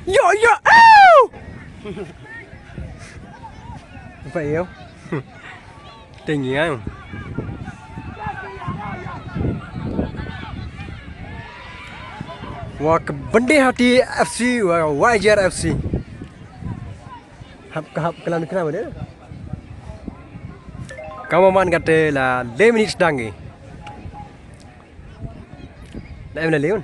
Yo yo. Ow! Vậy không? Tình nghĩa không? Wah Bandi Hati FC wah YJR FC. Hap kelan kenapa dia? Kamu man kata là 5 minutes dangi. Là em là Leon.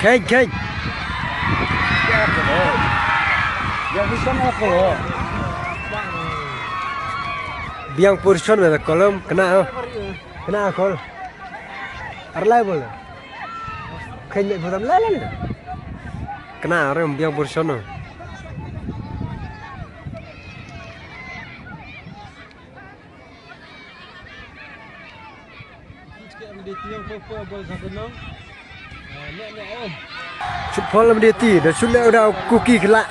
Keng. Ya bisa apa lo? Biang position में column kena kol. Arlai boleh. Kayaknya bukan lain. Kena orang biang position. Football dia ti, dah sulit dah cookie kelak.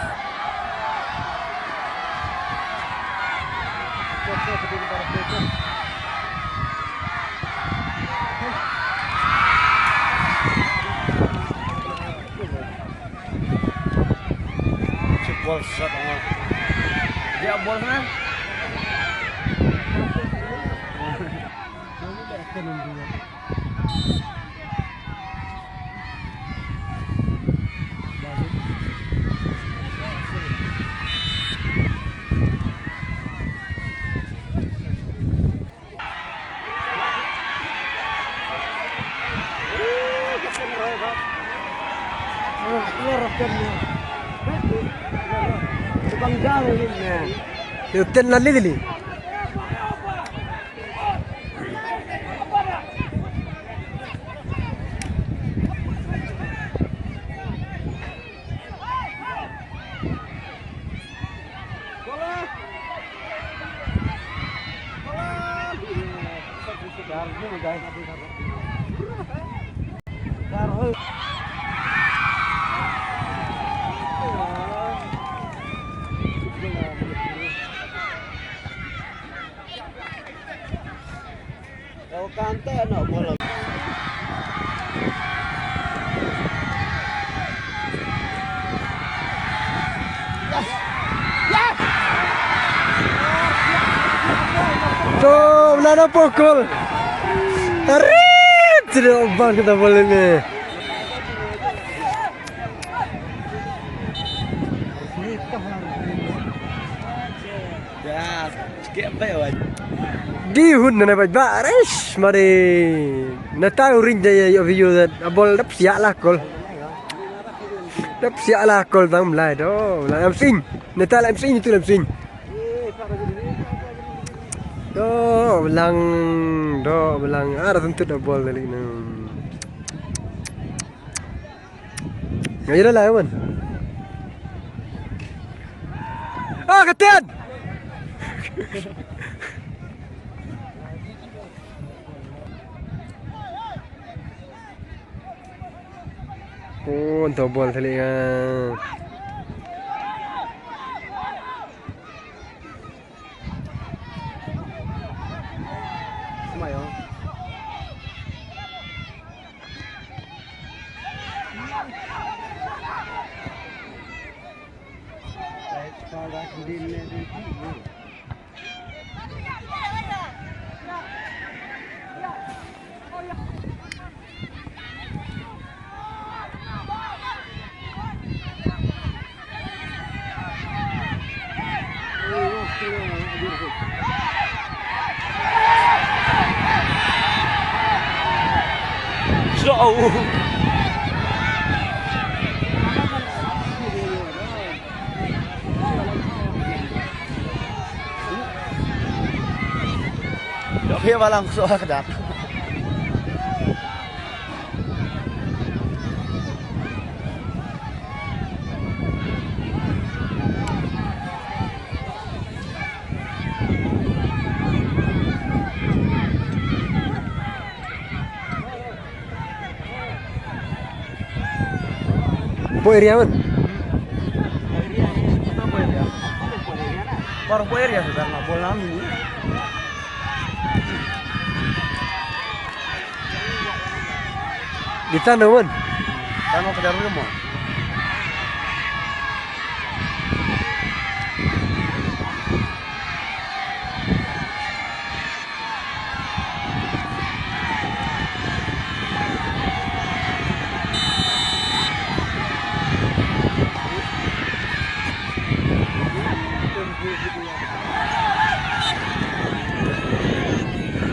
Football shot. Dia bola kan? Ten lalle dili. Kalau kante nak bola. Tuh, mana pukul. Arit, tidak bang kita boleh ni. Ya, sikit apa ya? Di hun na ba baris mari nataw rin jaya video that abol dap siya la kol tam lai do la am sing natal am sing itu am sing do belang ada tentu abol dali na ngayra la man katian untuk bola telinga. Semayo. Kalau sendiri ni. Jauh. Dia balang soal kedat. po area man. Baru poer ya sudah nggak bola ini. Di tanah man. Kan mau kejar rumah.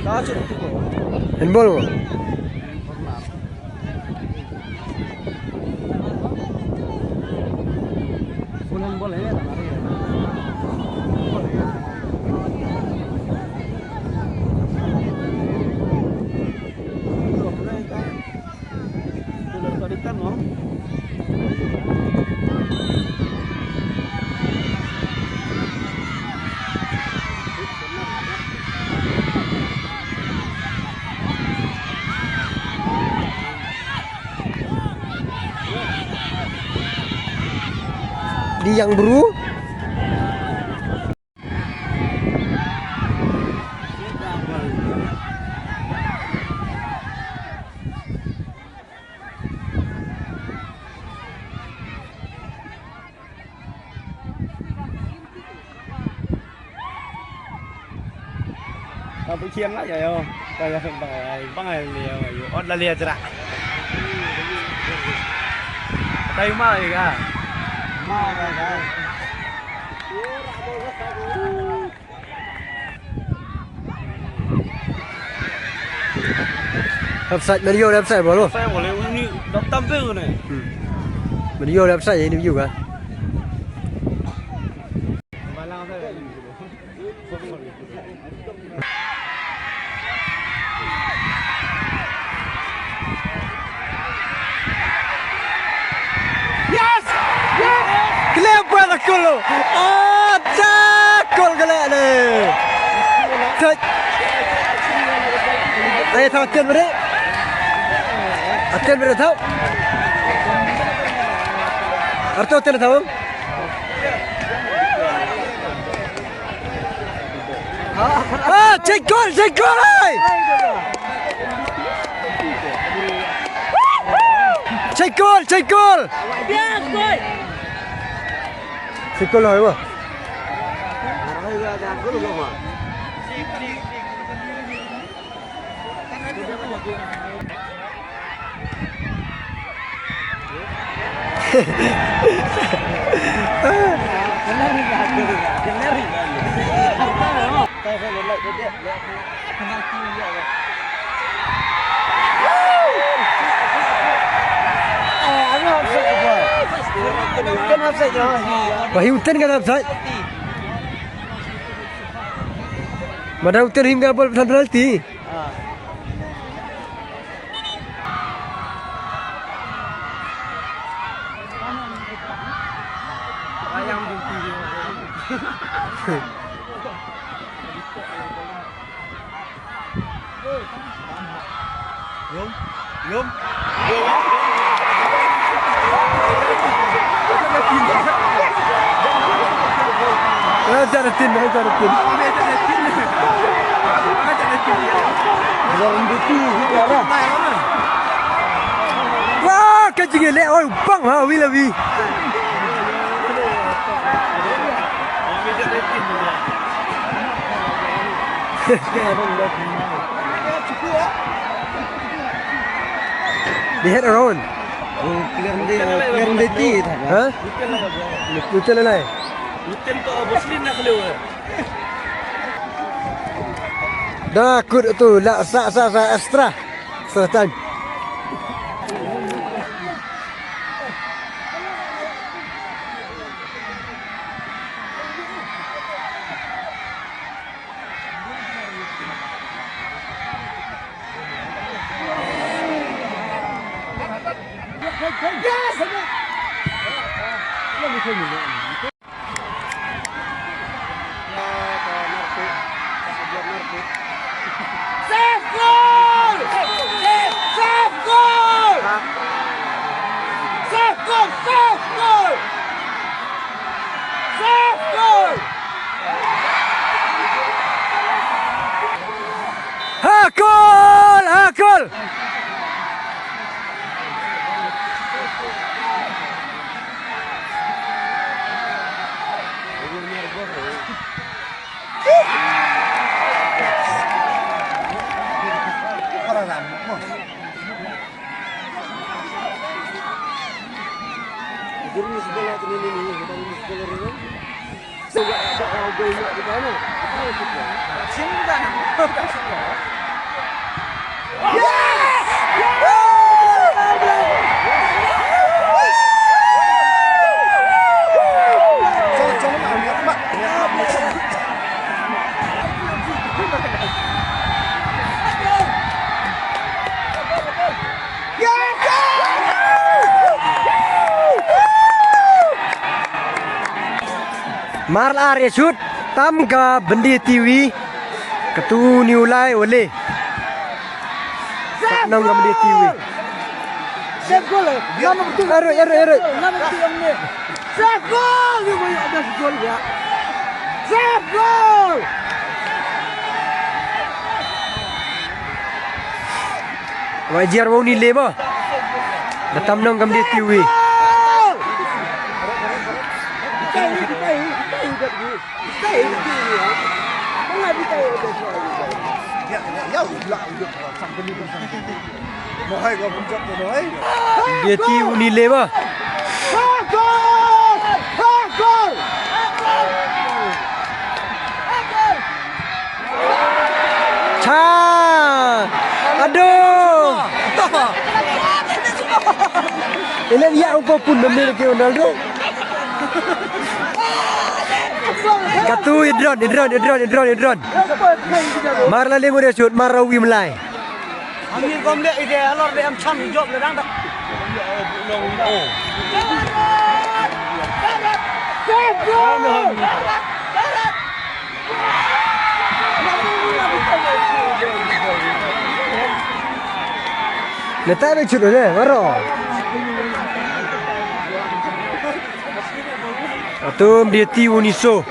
Kasih itu kok. Handball mo. Bulan bola ya, lari ya. Tular tadikan no. Di yang bro. Apa kian lah ya yo. Kayak bang liya yo. On la liya cerak. Tayo mah ya ka. Website mình vô website bảo luôn. Saya boleh ini dah tampil ni. Mình vô website vậy đi view cả. Balang saya. Yes! Yes! Kenapa nak gol? Oh, cak gol gelak ni. Cak. Ayo thằng chân vào đấy. Chân vào đây thằng. Arto chân thằng. Cek gol ơi. Cek gol. Cek gol rồi mà. Wahyutan kan offside. Madautan hingga bol penalti. Ayam bukti. Yum. Jaratin. Wah, kecil lek, oi, bang ha, Wilawi. They head around. Clear ndeti tha. Huh? Lutel lai. Lutin to Muslim nak keluar. Dah kut tu la sa extra. Selatan. Marl Arya shoot tam ka Bendi TV ketu new lai oleh nang ka Bendi TV Save goal. Nama betul. Error. Nama betul yang ni. Save goal. Dia boleh ada gol ya. Save goal. wajar mau ni le ba datam nang ka Bendi TV Dia TV ni le ba Cha aduh ini dia apa pun demi ke Ronaldo Katu idron. Marla le mure shoot marawi melai. Amir kom le ide alor de am cham job le dang dak. Letak be shoot le maro. Atum dia ti uniso.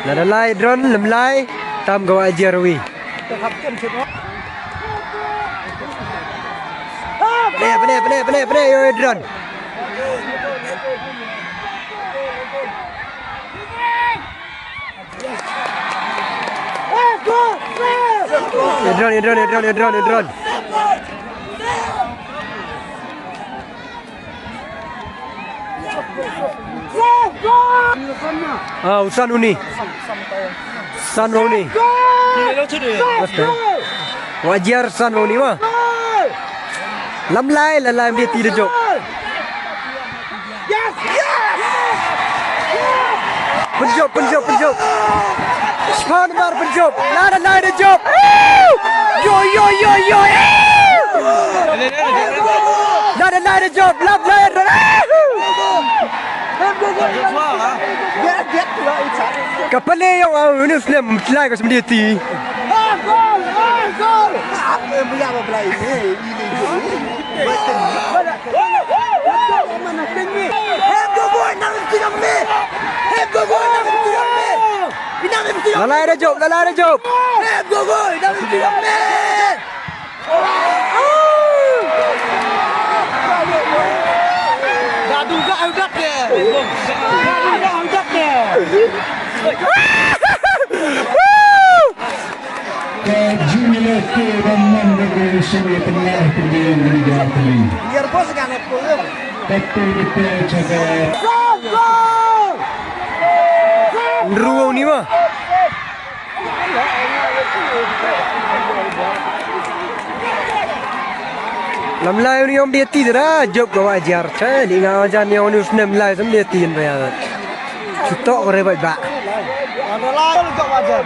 Lada lai drone lemlai tam gawa jarwi. Pene yo drone. Drone. Usan Uni. San Roni. Wajar San Roni mah. Lamlai dia tidak jok. Penjop. Span bar penjop. Lada dia jok. Yo. Lada dia jok. Lamlai. Kapale yang ini film selai kat sebelah ti. Gol. Apa yang punya apa pelai ni? Mana tinggi? Hem go boy nang tiram me. Lalai dah jop. Hem go boy nang tiram me. Dah duga udak dia. Jumlah keramaian negeri Sungai Tengah terjadi di Jalan Teli. Biar bos kan ekor. Betul jaga. Gol! Ruang ni mah. Lamlai ni om dia tidak job gawa jar. Saya di ngajar ni om ni usnem lai sem dia tin bayar. Cutok orang baik bak. Ada lain kok wajar.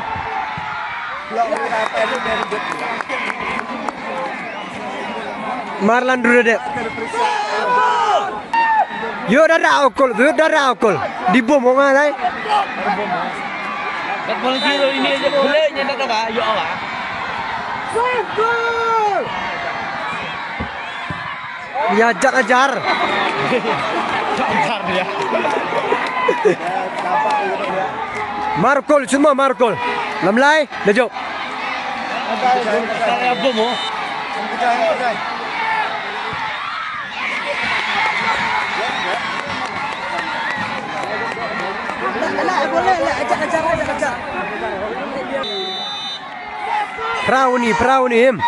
Marlan dulu deh. Yo darah okol. Di bom orang lain. Teknologi ini aja boleh nyetak apa? Yo apa? Gol! Ya ajar. Antar dia. Markol semua Markol. Lamlai dah jop. Saya bom oh. Boleh ajak. Perahu ni him.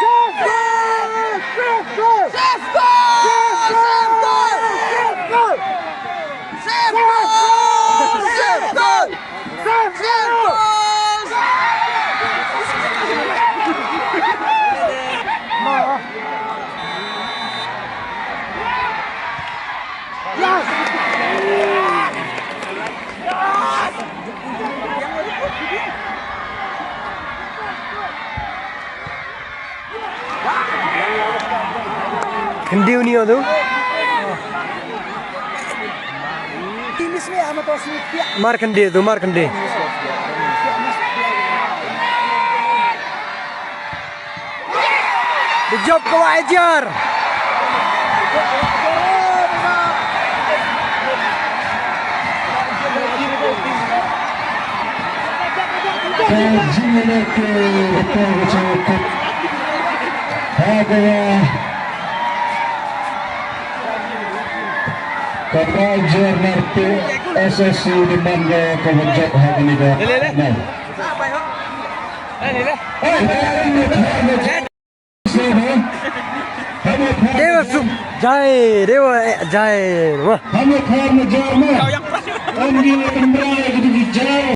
Save goal! Kendi ni tu. Ini semua amat osmi pia. Mar kendi tu, mar kendi. Job kau ajar. Jimmy ke betul cukup. Hagwa Kabajar Narti SSC di Mangga Kawajak hari ini dah. Dewa sub jai, dewa jai. Wah. Hanya karena jamak. Ambil kembali